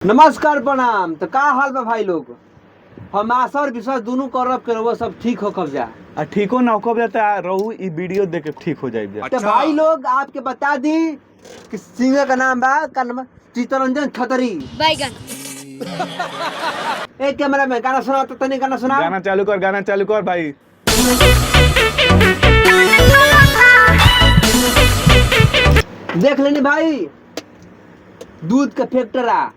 नमस्कार प्रणाम। तो का हाल बा भाई लोग? हम आशा और विश्वास दोनों करब के वो सब ठीक हो कब जा ठीको ना हो जाता रहू ई वीडियो देख के ठीक हो जाए। तो भाई लोग आपके बता दी कि सिंगर का नाम बा चित्तरंजन खतरी बैगन। एक कैमरा में गाना सुना तो तनी गाना सुना। गाना चालू कर भाई। देख लेनी भाई, दूध का फैक्टरा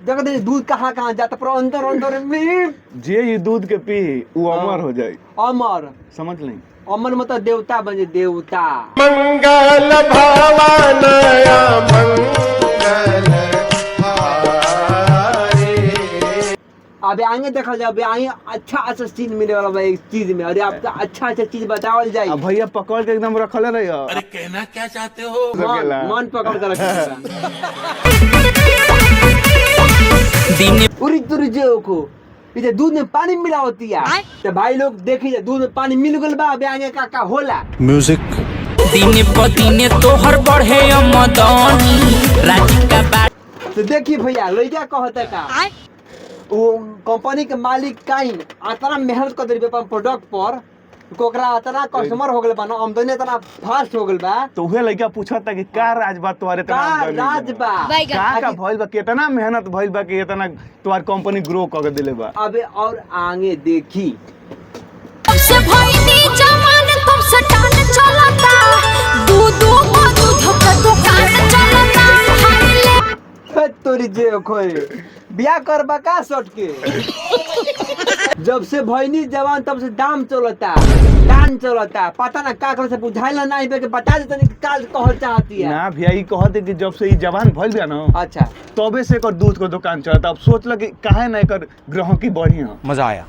देख दे, दूध कहाँ जाता पर अंदर में जे ये दूध के पी वो अमर हो जाए। अमर समझ नहीं, अमर मतलब देवता बन जाए, देवता। मंगल भवानया मंगल हारे। अब आगे देखा जाए, अब आगे अच्छा चीज मिले वाला बा एक चीज में। अरे आपका अच्छा चीज बतावल जाए। अब भैया पकड़ के एकदम रखले रही। अरे कहना क्या चाहते हो? मन पकड़ कर रखा उरी तुरी जो को इधर दूध में पानी मिला होती है। तो भाई लोग देखिए, दूध में पानी मिल गल बा। अब आगे का होला म्यूजिक। दिने प दिने तोहर बढ़े मदनी राजी का बात। तो देखिए भैया, लइका कहता का वो कंपनी के मालिक काई इतना मेहनत कर दे अपन प्रोडक्ट पर, कोकरा इतना कस्टमर हो गल बा ना, आमदनी इतना फास्ट हो गल बा। तो उहे लड़का पूछता कि का राज बा तुम्हारे का राज बा, का भइल बा, कितना मेहनत भइल बा कि इतना तुम्हार कंपनी ग्रो कर देले बा। अबे और आगे देखी से भइनी जवान तुम से टान चलता, दूध का दुकान चलता। तोरी जे खोए बिया करबा का सट के। जब से भइनी जवान तब से दाम चलता, दान चलता। पता ना का करे से बुझाइला नहीं बे के बता देतनी कि काल कहल चाहती है ना भैया, ई कहते कि जब से ई जवान भइल बा ना, अच्छा तबे से एकर दूध को दुकान चलता। अब सोच ल कि काहे ना एकर ग्राहकी बढ़ी। मजा आया।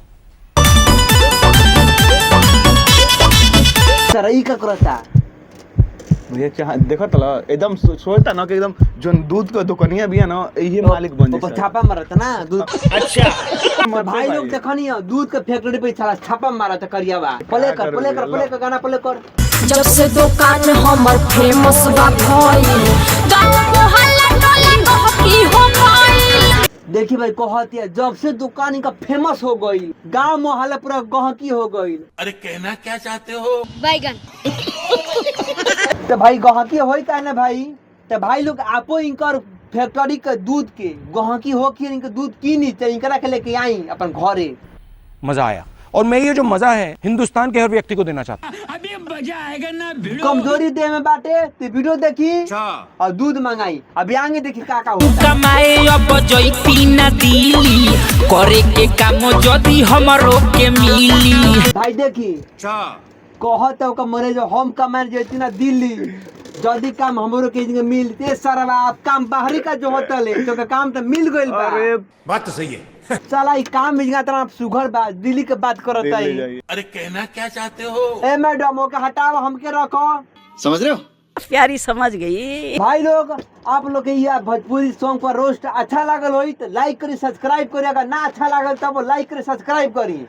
सरई का करता भैया चाह देखत ल एकदम सोचता ना कि एकदम जोन दूध का दुकानिया भी है ना, यही मालिक बन ऊपर जाए। छापा मारता ना दूध। अच्छा तो भाई लोग देखनी है, दूध के फैक्ट्री पे साला छापा मारता करियावा। प्ले कर गाना प्ले कर। जब से दुकान हमर फेमस बा भइल, गांव मोहल्ला टोला गहकी हो गइल। देखिए भाई कहती है, जब से दुकान इनका फेमस हो गई, गांव मोहल्ला पूरा गहकी हो गई। अरे कहना क्या चाहते हो? बैगन। तो भाई गहकी होई का ना भाई। तो भाई लोग आपो इनकर फैक्ट्री के दूध के गहकी हो कि इनके दूध की नीचे इनकरा के लेके आई अपन घरे। मजा आया। और मैं ये जो मजा है हिंदुस्तान के हर व्यक्ति को देना चाहता हूँ। कमजोरी देह में बाटे तो वीडियो देखी और दूध मंगाई। अभी आगे देखी का होता। कमाए अब जैती न दिली करे के काम जदी हमरो के मिली। भाई देखी कहत है मरे जो हम कमाए जेती ना दिल्ली, जल्दी काम हमरो के मिलते सरवा। आप काम बाहरी का जो होता ले तो काम तो मिल गइल बा। अरे बात तो सही है। चला ई काम मिल गया तरह सुघर बा, दिल्ली के बात करता है। अरे कहना क्या चाहते हो? ए मैडम ओके हटाओ, हमके रखो। समझ रहे हो? प्यारी समझ गई। भाई लोग आप लोग के यह भोजपुरी सॉन्ग पर रोस्ट अच्छा लागल होई तो लाइक करी, सब्सक्राइब करी। अगर ना अच्छा लागल तब लाइक करी, सब्सक्राइब करी।